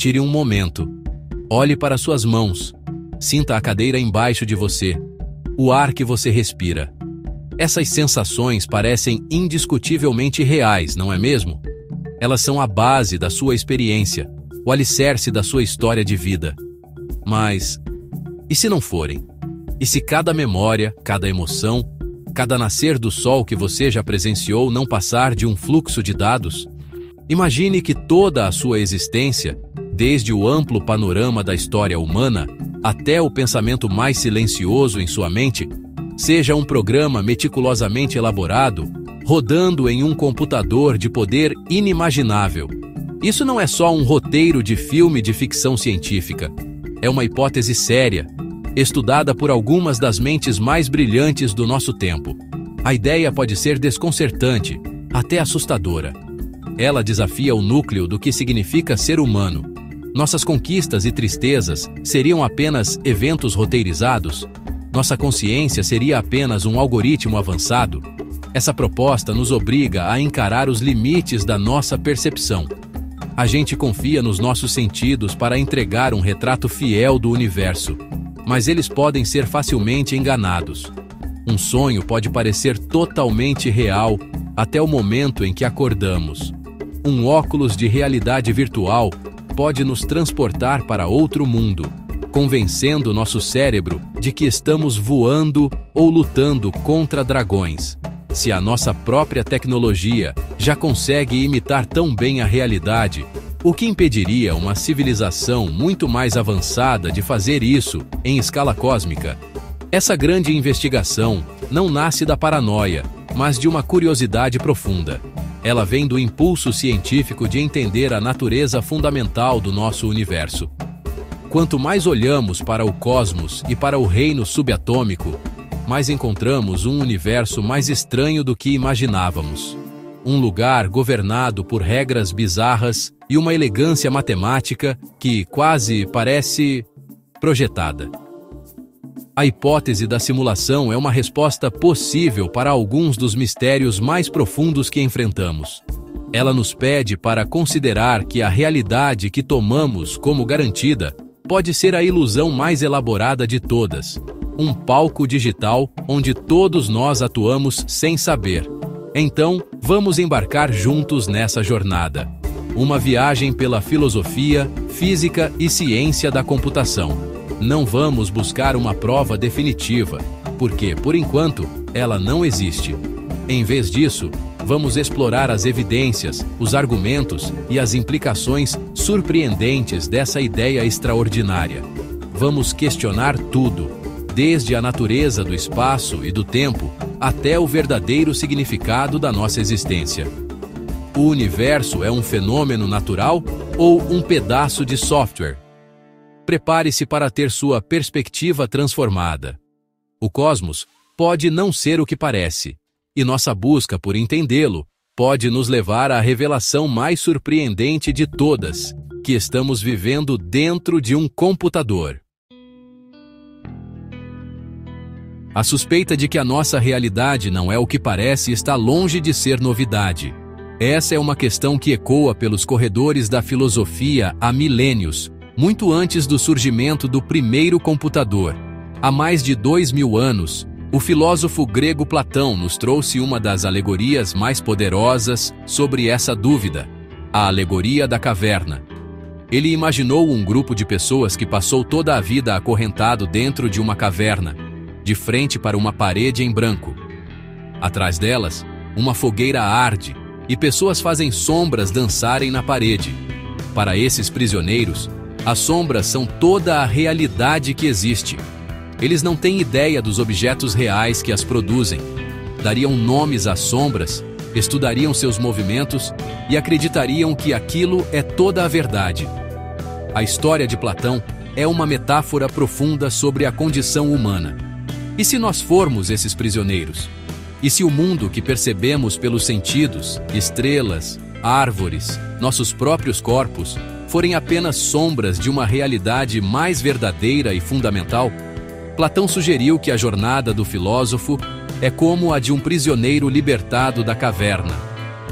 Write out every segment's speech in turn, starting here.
Tire um momento. Olhe para suas mãos. Sinta a cadeira embaixo de você. O ar que você respira. Essas sensações parecem indiscutivelmente reais, não é mesmo? Elas são a base da sua experiência, o alicerce da sua história de vida. Mas, e se não forem? E se cada memória, cada emoção, cada nascer do sol que você já presenciou não passar de um fluxo de dados? Imagine que toda a sua existência, desde o amplo panorama da história humana até o pensamento mais silencioso em sua mente, seja um programa meticulosamente elaborado, rodando em um computador de poder inimaginável. Isso não é só um roteiro de filme de ficção científica. É uma hipótese séria, estudada por algumas das mentes mais brilhantes do nosso tempo. A ideia pode ser desconcertante, até assustadora. Ela desafia o núcleo do que significa ser humano. Nossas conquistas e tristezas seriam apenas eventos roteirizados? Nossa consciência seria apenas um algoritmo avançado? Essa proposta nos obriga a encarar os limites da nossa percepção. A gente confia nos nossos sentidos para entregar um retrato fiel do universo, mas eles podem ser facilmente enganados. Um sonho pode parecer totalmente real até o momento em que acordamos. Um óculos de realidade virtual pode nos transportar para outro mundo, convencendo nosso cérebro de que estamos voando ou lutando contra dragões. Se a nossa própria tecnologia já consegue imitar tão bem a realidade, o que impediria uma civilização muito mais avançada de fazer isso em escala cósmica? Essa grande investigação não nasce da paranoia, mas de uma curiosidade profunda. Ela vem do impulso científico de entender a natureza fundamental do nosso universo. Quanto mais olhamos para o cosmos e para o reino subatômico, mais encontramos um universo mais estranho do que imaginávamos. Um lugar governado por regras bizarras e uma elegância matemática que quase parece projetada. A hipótese da simulação é uma resposta possível para alguns dos mistérios mais profundos que enfrentamos. Ela nos pede para considerar que a realidade que tomamos como garantida pode ser a ilusão mais elaborada de todas, um palco digital onde todos nós atuamos sem saber. Então, vamos embarcar juntos nessa jornada. Uma viagem pela filosofia, física e ciência da computação. Não vamos buscar uma prova definitiva, porque, por enquanto, ela não existe. Em vez disso, vamos explorar as evidências, os argumentos e as implicações surpreendentes dessa ideia extraordinária. Vamos questionar tudo, desde a natureza do espaço e do tempo até o verdadeiro significado da nossa existência. O universo é um fenômeno natural ou um pedaço de software? Prepare-se para ter sua perspectiva transformada. O cosmos pode não ser o que parece, e nossa busca por entendê-lo pode nos levar à revelação mais surpreendente de todas, que estamos vivendo dentro de um computador. A suspeita de que a nossa realidade não é o que parece está longe de ser novidade. Essa é uma questão que ecoa pelos corredores da filosofia há milênios, muito antes do surgimento do primeiro computador. Há mais de 2000 anos, o filósofo grego Platão nos trouxe uma das alegorias mais poderosas sobre essa dúvida, a alegoria da caverna. Ele imaginou um grupo de pessoas que passou toda a vida acorrentado dentro de uma caverna, de frente para uma parede em branco. Atrás delas, uma fogueira arde e pessoas fazem sombras dançarem na parede. Para esses prisioneiros, as sombras são toda a realidade que existe. Eles não têm ideia dos objetos reais que as produzem. Dariam nomes às sombras, estudariam seus movimentos e acreditariam que aquilo é toda a verdade. A história de Platão é uma metáfora profunda sobre a condição humana. E se nós formos esses prisioneiros? E se o mundo que percebemos pelos sentidos, estrelas, árvores, nossos próprios corpos, forem apenas sombras de uma realidade mais verdadeira e fundamental? Platão sugeriu que a jornada do filósofo é como a de um prisioneiro libertado da caverna.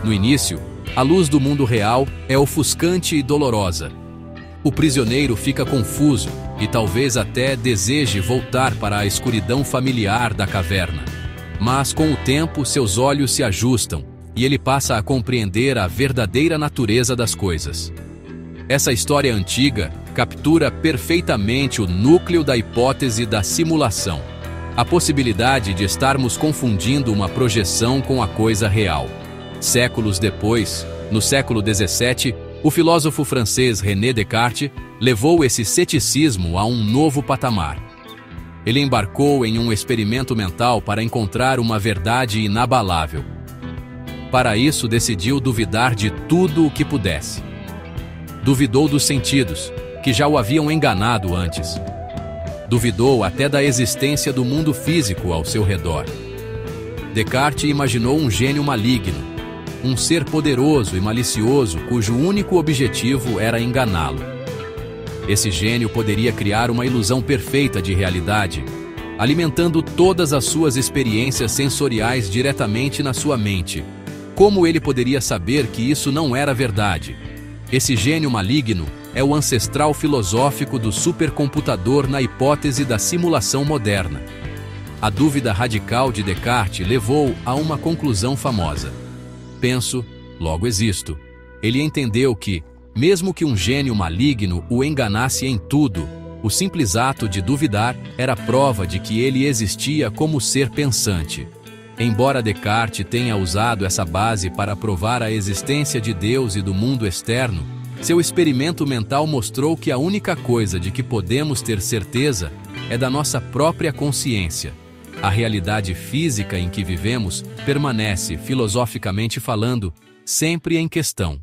No início, a luz do mundo real é ofuscante e dolorosa. O prisioneiro fica confuso e talvez até deseje voltar para a escuridão familiar da caverna. Mas com o tempo, seus olhos se ajustam e ele passa a compreender a verdadeira natureza das coisas. Essa história antiga captura perfeitamente o núcleo da hipótese da simulação, a possibilidade de estarmos confundindo uma projeção com a coisa real. Séculos depois, no século XVII, o filósofo francês René Descartes levou esse ceticismo a um novo patamar. Ele embarcou em um experimento mental para encontrar uma verdade inabalável. Para isso, decidiu duvidar de tudo o que pudesse. Duvidou dos sentidos, que já o haviam enganado antes. Duvidou até da existência do mundo físico ao seu redor. Descartes imaginou um gênio maligno, um ser poderoso e malicioso cujo único objetivo era enganá-lo. Esse gênio poderia criar uma ilusão perfeita de realidade, alimentando todas as suas experiências sensoriais diretamente na sua mente. Como ele poderia saber que isso não era verdade? Esse gênio maligno é o ancestral filosófico do supercomputador na hipótese da simulação moderna. A dúvida radical de Descartes levou a uma conclusão famosa. Penso, logo existo. Ele entendeu que, mesmo que um gênio maligno o enganasse em tudo, o simples ato de duvidar era prova de que ele existia como ser pensante. Embora Descartes tenha usado essa base para provar a existência de Deus e do mundo externo, seu experimento mental mostrou que a única coisa de que podemos ter certeza é da nossa própria consciência. A realidade física em que vivemos permanece, filosoficamente falando, sempre em questão.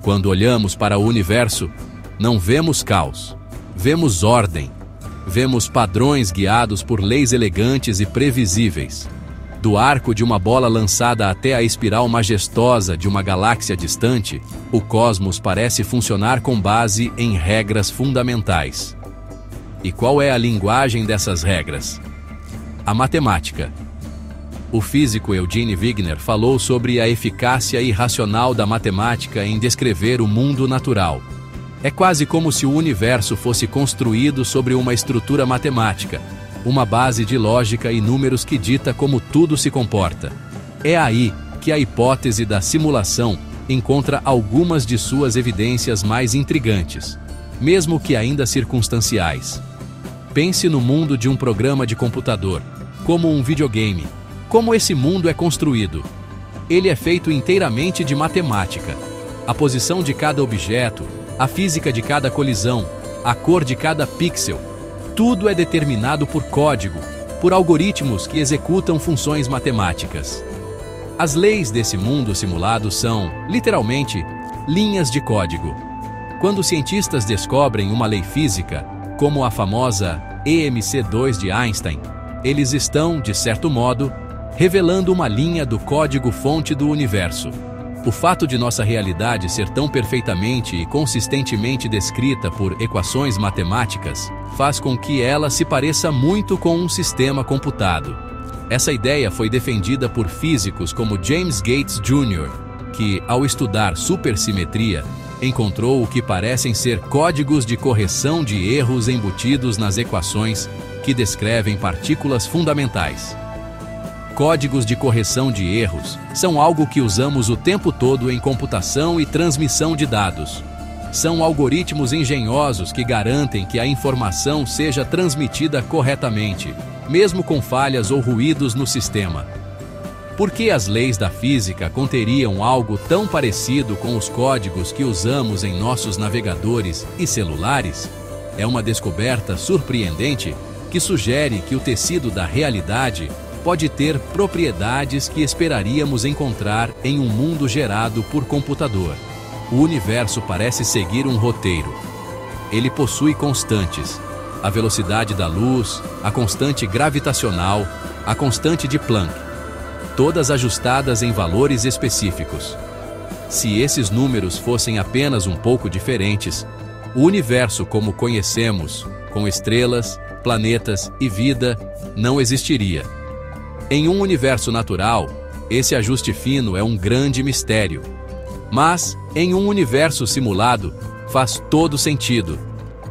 Quando olhamos para o universo, não vemos caos, vemos ordem. Vemos padrões guiados por leis elegantes e previsíveis. Do arco de uma bola lançada até a espiral majestosa de uma galáxia distante, o cosmos parece funcionar com base em regras fundamentais. E qual é a linguagem dessas regras? A matemática. O físico Eugene Wigner falou sobre a eficácia irracional da matemática em descrever o mundo natural. É quase como se o universo fosse construído sobre uma estrutura matemática, uma base de lógica e números que dita como tudo se comporta. É aí que a hipótese da simulação encontra algumas de suas evidências mais intrigantes, mesmo que ainda circunstanciais. Pense no mundo de um programa de computador, como um videogame. Como esse mundo é construído? Ele é feito inteiramente de matemática. A posição de cada objeto, a física de cada colisão, a cor de cada pixel, tudo é determinado por código, por algoritmos que executam funções matemáticas. As leis desse mundo simulado são, literalmente, linhas de código. Quando cientistas descobrem uma lei física, como a famosa EMC2 de Einstein, eles estão, de certo modo, revelando uma linha do código-fonte do universo. O fato de nossa realidade ser tão perfeitamente e consistentemente descrita por equações matemáticas faz com que ela se pareça muito com um sistema computado. Essa ideia foi defendida por físicos como James Gates Jr., que, ao estudar supersimetria, encontrou o que parecem ser códigos de correção de erros embutidos nas equações que descrevem partículas fundamentais. Códigos de correção de erros são algo que usamos o tempo todo em computação e transmissão de dados. São algoritmos engenhosos que garantem que a informação seja transmitida corretamente, mesmo com falhas ou ruídos no sistema. Por que as leis da física conteriam algo tão parecido com os códigos que usamos em nossos navegadores e celulares? É uma descoberta surpreendente que sugere que o tecido da realidade pode ter propriedades que esperaríamos encontrar em um mundo gerado por computador. O universo parece seguir um roteiro. Ele possui constantes: a velocidade da luz, a constante gravitacional, a constante de Planck, todas ajustadas em valores específicos. Se esses números fossem apenas um pouco diferentes, o universo como conhecemos, com estrelas, planetas e vida, não existiria. Em um universo natural, esse ajuste fino é um grande mistério. Mas, em um universo simulado, faz todo sentido.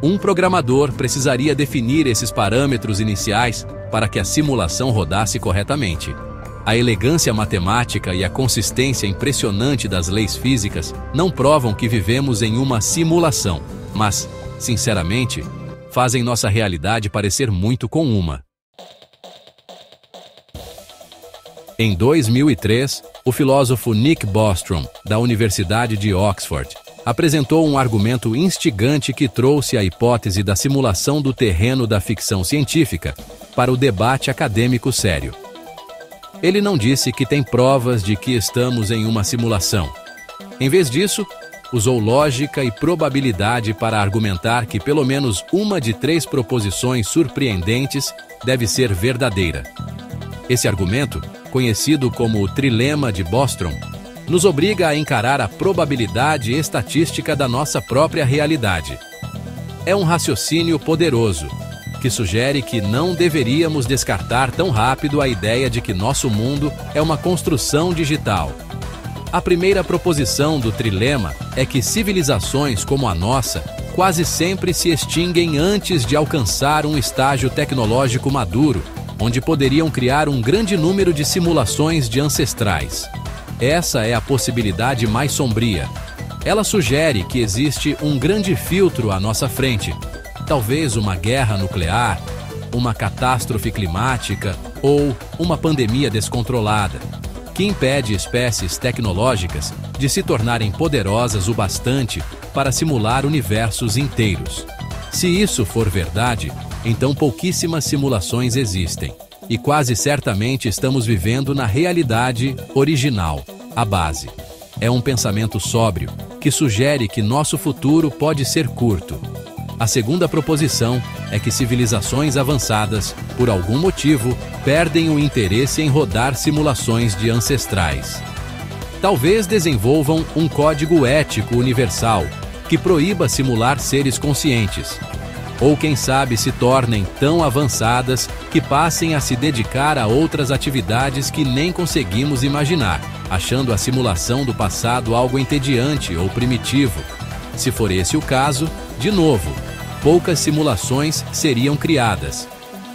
Um programador precisaria definir esses parâmetros iniciais para que a simulação rodasse corretamente. A elegância matemática e a consistência impressionante das leis físicas não provam que vivemos em uma simulação, mas, sinceramente, fazem nossa realidade parecer muito com uma. Em 2003, o filósofo Nick Bostrom, da Universidade de Oxford, apresentou um argumento instigante que trouxe a hipótese da simulação do terreno da ficção científica para o debate acadêmico sério. Ele não disse que tem provas de que estamos em uma simulação. Em vez disso, usou lógica e probabilidade para argumentar que pelo menos uma de 3 proposições surpreendentes deve ser verdadeira. Esse argumento, conhecido como o trilema de Bostrom, nos obriga a encarar a probabilidade estatística da nossa própria realidade. É um raciocínio poderoso, que sugere que não deveríamos descartar tão rápido a ideia de que nosso mundo é uma construção digital. A primeira proposição do trilema é que civilizações como a nossa quase sempre se extinguem antes de alcançar um estágio tecnológico maduro, onde poderiam criar um grande número de simulações de ancestrais. Essa é a possibilidade mais sombria. Ela sugere que existe um grande filtro à nossa frente, talvez uma guerra nuclear, uma catástrofe climática ou uma pandemia descontrolada, que impede espécies tecnológicas de se tornarem poderosas o bastante para simular universos inteiros. Se isso for verdade, então pouquíssimas simulações existem, e quase certamente estamos vivendo na realidade original, a base. É um pensamento sóbrio, que sugere que nosso futuro pode ser curto. A segunda proposição é que civilizações avançadas, por algum motivo, perdem o interesse em rodar simulações de ancestrais. Talvez desenvolvam um código ético universal que proíba simular seres conscientes. Ou quem sabe se tornem tão avançadas que passem a se dedicar a outras atividades que nem conseguimos imaginar, achando a simulação do passado algo entediante ou primitivo. Se for esse o caso, de novo, poucas simulações seriam criadas,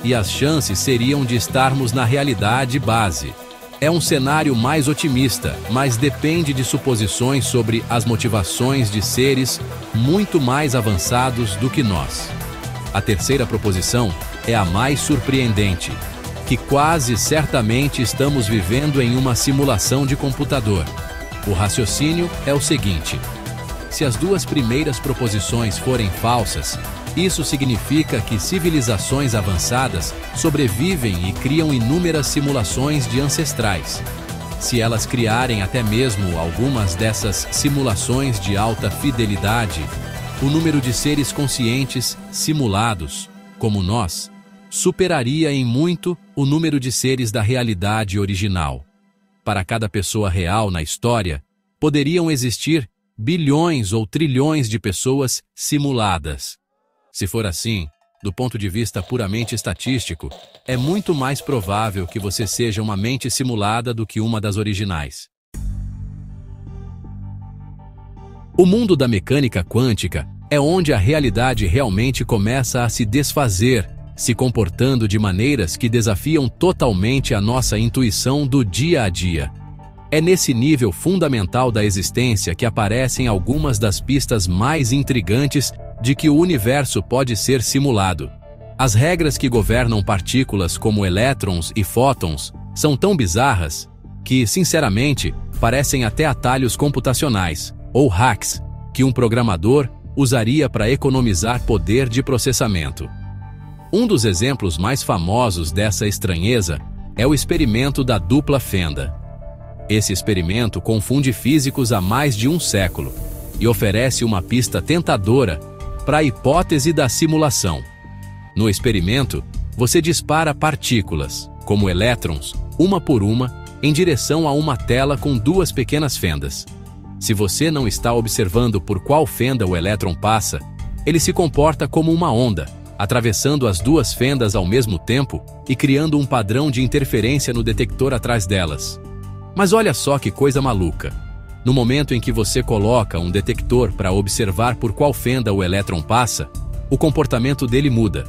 e as chances seriam de estarmos na realidade base. É um cenário mais otimista, mas depende de suposições sobre as motivações de seres muito mais avançados do que nós. A terceira proposição é a mais surpreendente, que quase certamente estamos vivendo em uma simulação de computador. O raciocínio é o seguinte: se as 2 primeiras proposições forem falsas, isso significa que civilizações avançadas sobrevivem e criam inúmeras simulações de ancestrais. Se elas criarem até mesmo algumas dessas simulações de alta fidelidade, o número de seres conscientes simulados, como nós, superaria em muito o número de seres da realidade original. Para cada pessoa real na história, poderiam existir bilhões ou trilhões de pessoas simuladas. Se for assim, do ponto de vista puramente estatístico, é muito mais provável que você seja uma mente simulada do que uma das originais. O mundo da mecânica quântica é onde a realidade realmente começa a se desfazer, se comportando de maneiras que desafiam totalmente a nossa intuição do dia a dia. É nesse nível fundamental da existência que aparecem algumas das pistas mais intrigantes de que o universo pode ser simulado. As regras que governam partículas como elétrons e fótons são tão bizarras que, sinceramente, parecem até atalhos computacionais, ou hacks, que um programador usaria para economizar poder de processamento. Um dos exemplos mais famosos dessa estranheza é o experimento da dupla fenda. Esse experimento confunde físicos há mais de um século e oferece uma pista tentadora para a hipótese da simulação. No experimento, você dispara partículas, como elétrons, uma por uma, em direção a uma tela com 2 pequenas fendas. Se você não está observando por qual fenda o elétron passa, ele se comporta como uma onda, atravessando as 2 fendas ao mesmo tempo e criando um padrão de interferência no detector atrás delas. Mas olha só que coisa maluca. No momento em que você coloca um detector para observar por qual fenda o elétron passa, o comportamento dele muda.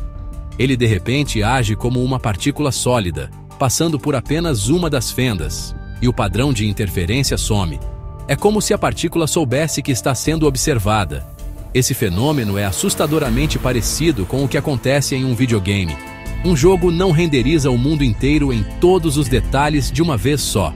Ele de repente age como uma partícula sólida, passando por apenas uma das fendas, e o padrão de interferência some. É como se a partícula soubesse que está sendo observada. Esse fenômeno é assustadoramente parecido com o que acontece em um videogame. Um jogo não renderiza o mundo inteiro em todos os detalhes de uma vez só.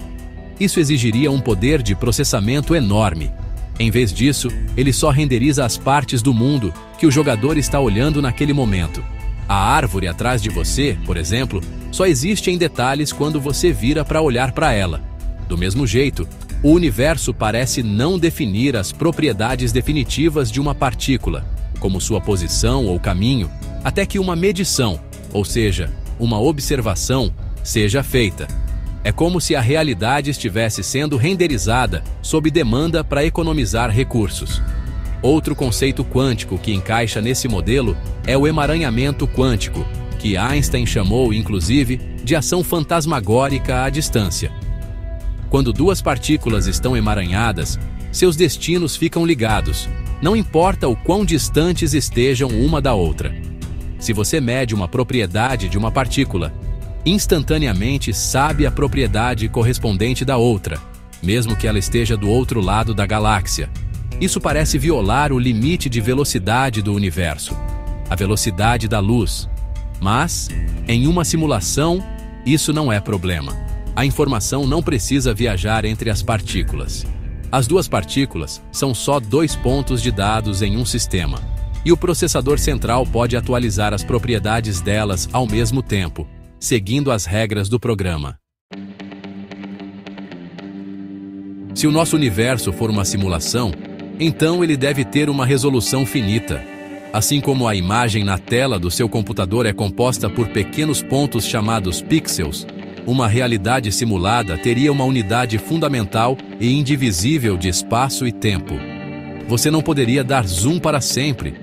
Isso exigiria um poder de processamento enorme. Em vez disso, ele só renderiza as partes do mundo que o jogador está olhando naquele momento. A árvore atrás de você, por exemplo, só existe em detalhes quando você vira para olhar para ela. Do mesmo jeito, o universo parece não definir as propriedades definitivas de uma partícula, como sua posição ou caminho, até que uma medição, ou seja, uma observação, seja feita. É como se a realidade estivesse sendo renderizada sob demanda para economizar recursos. Outro conceito quântico que encaixa nesse modelo é o emaranhamento quântico, que Einstein chamou, inclusive, de ação fantasmagórica à distância. Quando duas partículas estão emaranhadas, seus destinos ficam ligados, não importa o quão distantes estejam uma da outra. Se você mede uma propriedade de uma partícula, instantaneamente sabe a propriedade correspondente da outra, mesmo que ela esteja do outro lado da galáxia. Isso parece violar o limite de velocidade do universo, a velocidade da luz. Mas, em uma simulação, isso não é problema. A informação não precisa viajar entre as partículas. As duas partículas são só dois pontos de dados em um sistema, e o processador central pode atualizar as propriedades delas ao mesmo tempo, seguindo as regras do programa. Se o nosso universo for uma simulação, então ele deve ter uma resolução finita. Assim como a imagem na tela do seu computador é composta por pequenos pontos chamados pixels, uma realidade simulada teria uma unidade fundamental e indivisível de espaço e tempo. Você não poderia dar zoom para sempre,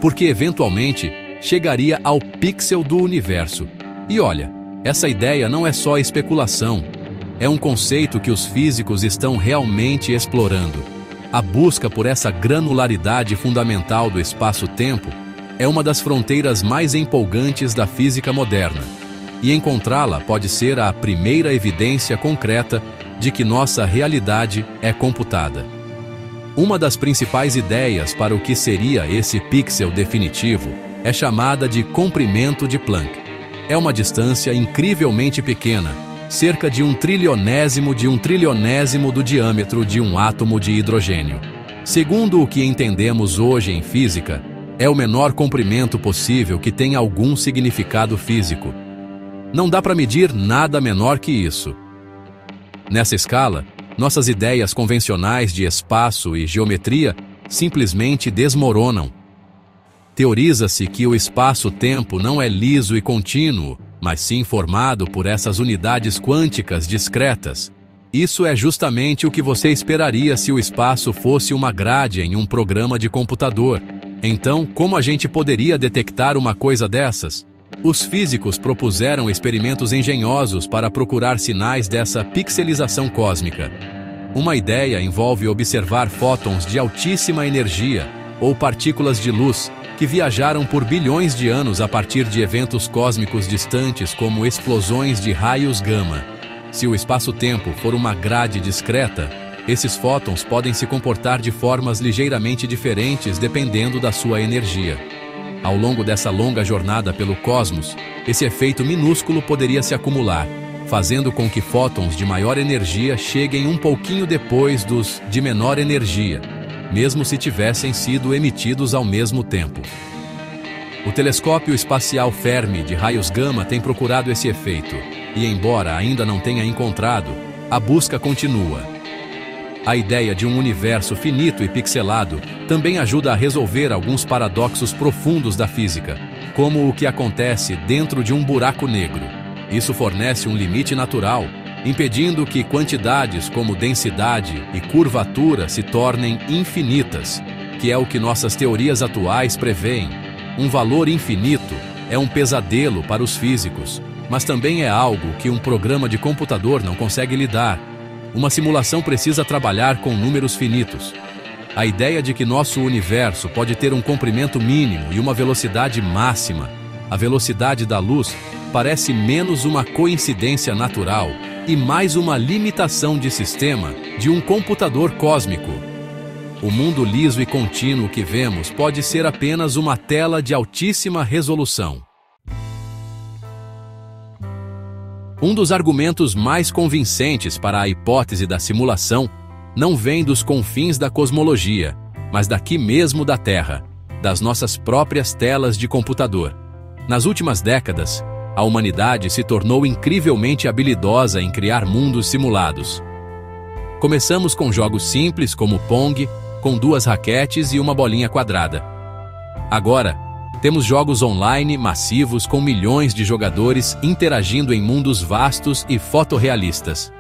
porque eventualmente chegaria ao pixel do universo. E olha, essa ideia não é só especulação, é um conceito que os físicos estão realmente explorando. A busca por essa granularidade fundamental do espaço-tempo é uma das fronteiras mais empolgantes da física moderna, e encontrá-la pode ser a primeira evidência concreta de que nossa realidade é computada. Uma das principais ideias para o que seria esse pixel definitivo é chamada de comprimento de Planck. É uma distância incrivelmente pequena, cerca de 1/1 do diâmetro de um átomo de hidrogênio. Segundo o que entendemos hoje em física, é o menor comprimento possível que tem algum significado físico. Não dá para medir nada menor que isso. Nessa escala, nossas ideias convencionais de espaço e geometria simplesmente desmoronam. Teoriza-se que o espaço-tempo não é liso e contínuo, mas sim formado por essas unidades quânticas discretas. Isso é justamente o que você esperaria se o espaço fosse uma grade em um programa de computador. Então, como a gente poderia detectar uma coisa dessas? Os físicos propuseram experimentos engenhosos para procurar sinais dessa pixelização cósmica. Uma ideia envolve observar fótons de altíssima energia, ou partículas de luz, que viajaram por bilhões de anos a partir de eventos cósmicos distantes como explosões de raios gama. Se o espaço-tempo for uma grade discreta, esses fótons podem se comportar de formas ligeiramente diferentes dependendo da sua energia. Ao longo dessa longa jornada pelo cosmos, esse efeito minúsculo poderia se acumular, fazendo com que fótons de maior energia cheguem um pouquinho depois dos de menor energia, mesmo se tivessem sido emitidos ao mesmo tempo. O telescópio espacial Fermi de raios gama tem procurado esse efeito, e embora ainda não tenha encontrado, a busca continua. A ideia de um universo finito e pixelado também ajuda a resolver alguns paradoxos profundos da física, como o que acontece dentro de um buraco negro. Isso fornece um limite natural, impedindo que quantidades como densidade e curvatura se tornem infinitas, que é o que nossas teorias atuais prevêem. Um valor infinito é um pesadelo para os físicos, mas também é algo que um programa de computador não consegue lidar. Uma simulação precisa trabalhar com números finitos. A ideia de que nosso universo pode ter um comprimento mínimo e uma velocidade máxima, a velocidade da luz, parece menos uma coincidência natural e mais uma limitação de sistema de um computador cósmico. O mundo liso e contínuo que vemos pode ser apenas uma tela de altíssima resolução. Um dos argumentos mais convincentes para a hipótese da simulação não vem dos confins da cosmologia, mas daqui mesmo da Terra, das nossas próprias telas de computador. Nas últimas décadas, a humanidade se tornou incrivelmente habilidosa em criar mundos simulados. Começamos com jogos simples como Pong, com 2 raquetes e uma bolinha quadrada. Agora, temos jogos online massivos com milhões de jogadores interagindo em mundos vastos e fotorrealistas.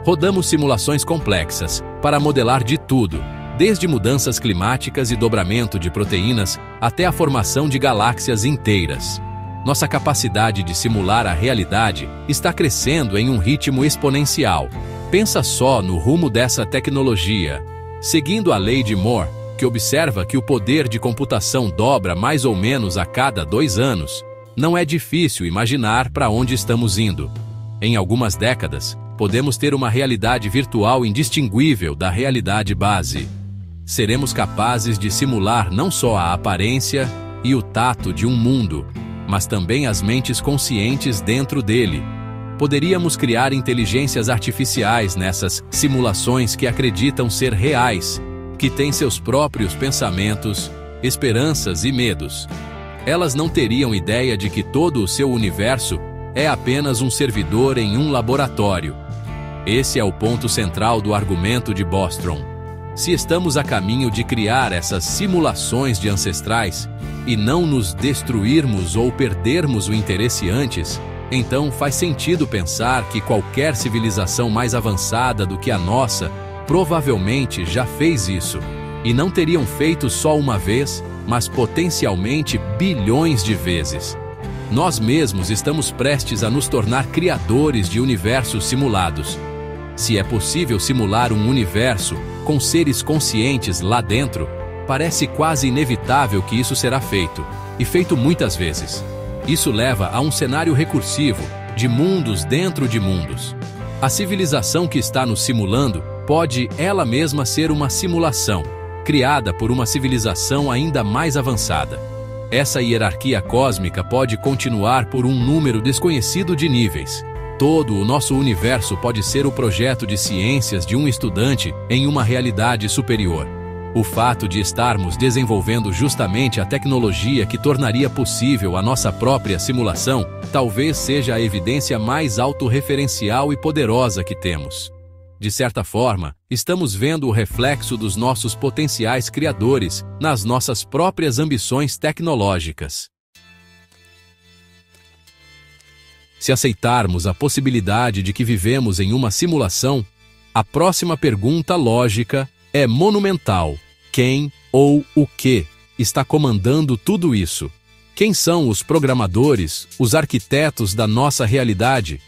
Rodamos simulações complexas para modelar de tudo, desde mudanças climáticas e dobramento de proteínas até a formação de galáxias inteiras. Nossa capacidade de simular a realidade está crescendo em um ritmo exponencial. Pensa só no rumo dessa tecnologia. Seguindo a lei de Moore, que observa que o poder de computação dobra mais ou menos a cada 2 anos, não é difícil imaginar para onde estamos indo. Em algumas décadas, podemos ter uma realidade virtual indistinguível da realidade base. Seremos capazes de simular não só a aparência e o tato de um mundo, mas também as mentes conscientes dentro dele. Poderíamos criar inteligências artificiais nessas simulações que acreditam ser reais, que têm seus próprios pensamentos, esperanças e medos. Elas não teriam ideia de que todo o seu universo é apenas um servidor em um laboratório. Esse é o ponto central do argumento de Bostrom. Se estamos a caminho de criar essas simulações de ancestrais e não nos destruirmos ou perdermos o interesse antes, então faz sentido pensar que qualquer civilização mais avançada do que a nossa provavelmente já fez isso, e não teriam feito só uma vez, mas potencialmente bilhões de vezes. Nós mesmos estamos prestes a nos tornar criadores de universos simulados. Se é possível simular um universo com seres conscientes lá dentro, parece quase inevitável que isso será feito, e feito muitas vezes. Isso leva a um cenário recursivo, de mundos dentro de mundos. A civilização que está nos simulando pode ela mesma ser uma simulação, criada por uma civilização ainda mais avançada. Essa hierarquia cósmica pode continuar por um número desconhecido de níveis. Todo o nosso universo pode ser o projeto de ciências de um estudante em uma realidade superior. O fato de estarmos desenvolvendo justamente a tecnologia que tornaria possível a nossa própria simulação talvez seja a evidência mais autorreferencial e poderosa que temos. De certa forma, estamos vendo o reflexo dos nossos potenciais criadores nas nossas próprias ambições tecnológicas. Se aceitarmos a possibilidade de que vivemos em uma simulação, a próxima pergunta lógica é monumental. Quem ou o que está comandando tudo isso? Quem são os programadores, os arquitetos da nossa realidade?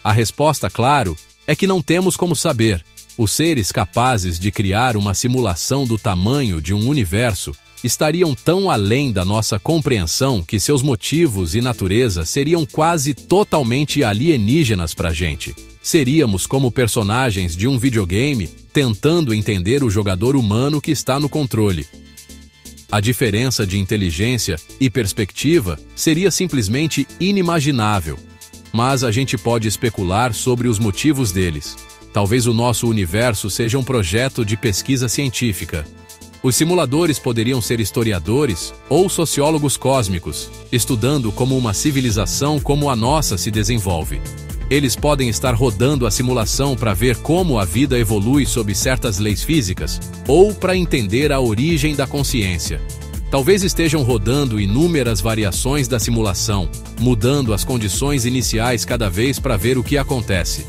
A resposta, claro, é que não temos como saber. Os seres capazes de criar uma simulação do tamanho de um universo estariam tão além da nossa compreensão que seus motivos e natureza seriam quase totalmente alienígenas para a gente. Seríamos como personagens de um videogame tentando entender o jogador humano que está no controle. A diferença de inteligência e perspectiva seria simplesmente inimaginável, mas a gente pode especular sobre os motivos deles. Talvez o nosso universo seja um projeto de pesquisa científica. Os simuladores poderiam ser historiadores ou sociólogos cósmicos, estudando como uma civilização como a nossa se desenvolve. Eles podem estar rodando a simulação para ver como a vida evolui sob certas leis físicas, ou para entender a origem da consciência. Talvez estejam rodando inúmeras variações da simulação, mudando as condições iniciais cada vez para ver o que acontece.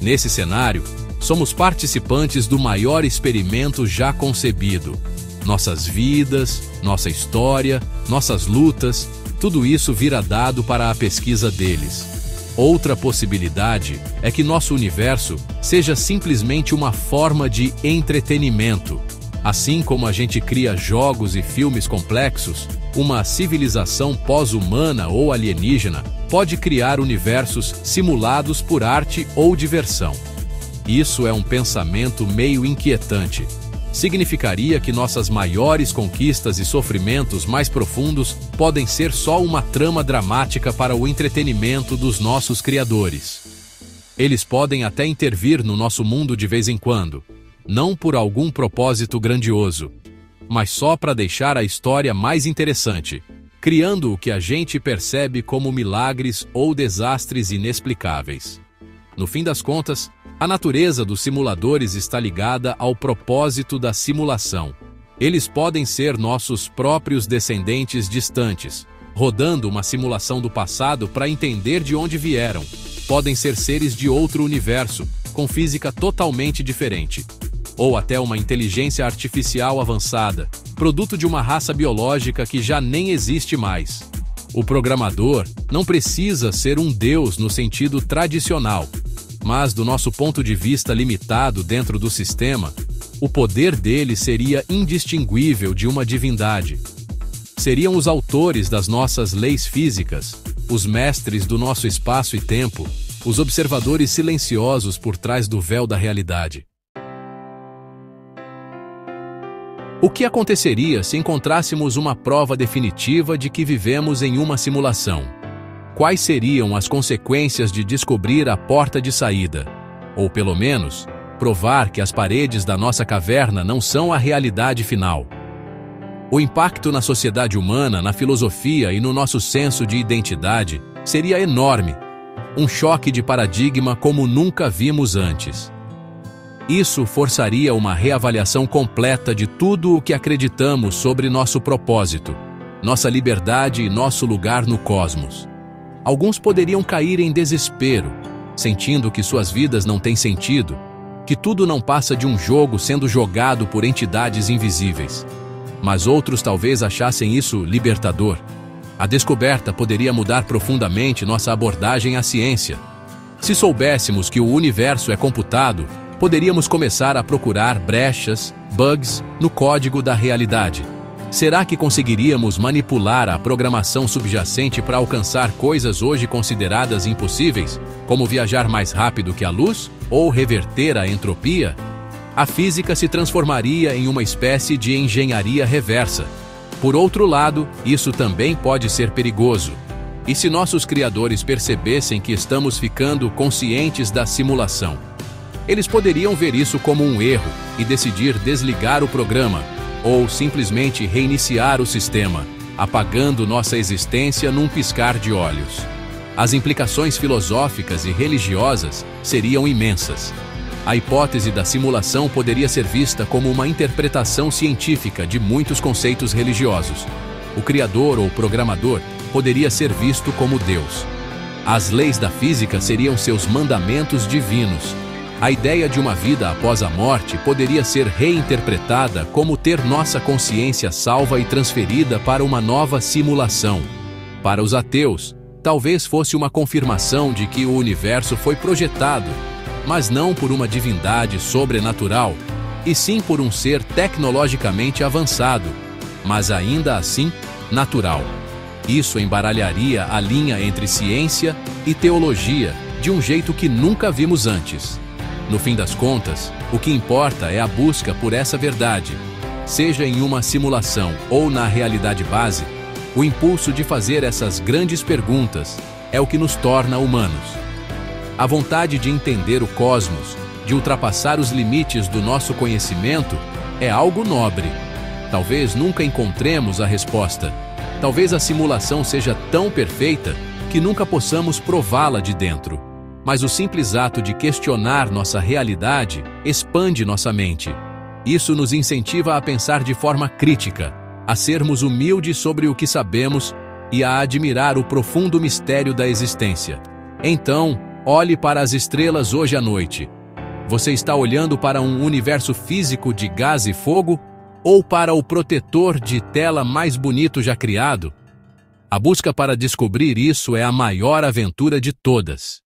Nesse cenário, somos participantes do maior experimento já concebido. Nossas vidas, nossa história, nossas lutas, tudo isso vira dado para a pesquisa deles. Outra possibilidade é que nosso universo seja simplesmente uma forma de entretenimento. Assim como a gente cria jogos e filmes complexos, uma civilização pós-humana ou alienígena pode criar universos simulados por arte ou diversão. Isso é um pensamento meio inquietante. Significaria que nossas maiores conquistas e sofrimentos mais profundos podem ser só uma trama dramática para o entretenimento dos nossos criadores. Eles podem até intervir no nosso mundo de vez em quando, não por algum propósito grandioso, mas só para deixar a história mais interessante, criando o que a gente percebe como milagres ou desastres inexplicáveis. No fim das contas, a natureza dos simuladores está ligada ao propósito da simulação. Eles podem ser nossos próprios descendentes distantes, rodando uma simulação do passado para entender de onde vieram. Podem ser seres de outro universo, com física totalmente diferente. Ou até uma inteligência artificial avançada, produto de uma raça biológica que já nem existe mais. O programador não precisa ser um deus no sentido tradicional, mas do nosso ponto de vista limitado dentro do sistema, o poder dele seria indistinguível de uma divindade. Seriam os autores das nossas leis físicas, os mestres do nosso espaço e tempo, os observadores silenciosos por trás do véu da realidade. O que aconteceria se encontrássemos uma prova definitiva de que vivemos em uma simulação? Quais seriam as consequências de descobrir a porta de saída? Ou, pelo menos, provar que as paredes da nossa caverna não são a realidade final? O impacto na sociedade humana, na filosofia e no nosso senso de identidade seria enorme. Um choque de paradigma como nunca vimos antes. Isso forçaria uma reavaliação completa de tudo o que acreditamos sobre nosso propósito, nossa liberdade e nosso lugar no cosmos. Alguns poderiam cair em desespero, sentindo que suas vidas não têm sentido, que tudo não passa de um jogo sendo jogado por entidades invisíveis. Mas outros talvez achassem isso libertador. A descoberta poderia mudar profundamente nossa abordagem à ciência. Se soubéssemos que o universo é computado, poderíamos começar a procurar brechas, bugs, no código da realidade. Será que conseguiríamos manipular a programação subjacente para alcançar coisas hoje consideradas impossíveis, como viajar mais rápido que a luz ou reverter a entropia? A física se transformaria em uma espécie de engenharia reversa. Por outro lado, isso também pode ser perigoso. E se nossos criadores percebessem que estamos ficando conscientes da simulação? Eles poderiam ver isso como um erro e decidir desligar o programa, ou simplesmente reiniciar o sistema, apagando nossa existência num piscar de olhos. As implicações filosóficas e religiosas seriam imensas. A hipótese da simulação poderia ser vista como uma interpretação científica de muitos conceitos religiosos. O criador ou programador poderia ser visto como Deus. As leis da física seriam seus mandamentos divinos. A ideia de uma vida após a morte poderia ser reinterpretada como ter nossa consciência salva e transferida para uma nova simulação. Para os ateus, talvez fosse uma confirmação de que o universo foi projetado, mas não por uma divindade sobrenatural, e sim por um ser tecnologicamente avançado, mas ainda assim natural. Isso embaralharia a linha entre ciência e teologia de um jeito que nunca vimos antes. No fim das contas, o que importa é a busca por essa verdade. Seja em uma simulação ou na realidade base, o impulso de fazer essas grandes perguntas é o que nos torna humanos. A vontade de entender o cosmos, de ultrapassar os limites do nosso conhecimento, é algo nobre. Talvez nunca encontremos a resposta. Talvez a simulação seja tão perfeita que nunca possamos prová-la de dentro. Mas o simples ato de questionar nossa realidade expande nossa mente. Isso nos incentiva a pensar de forma crítica, a sermos humildes sobre o que sabemos e a admirar o profundo mistério da existência. Então, olhe para as estrelas hoje à noite. Você está olhando para um universo físico de gás e fogo ou para o protetor de tela mais bonito já criado? A busca para descobrir isso é a maior aventura de todas.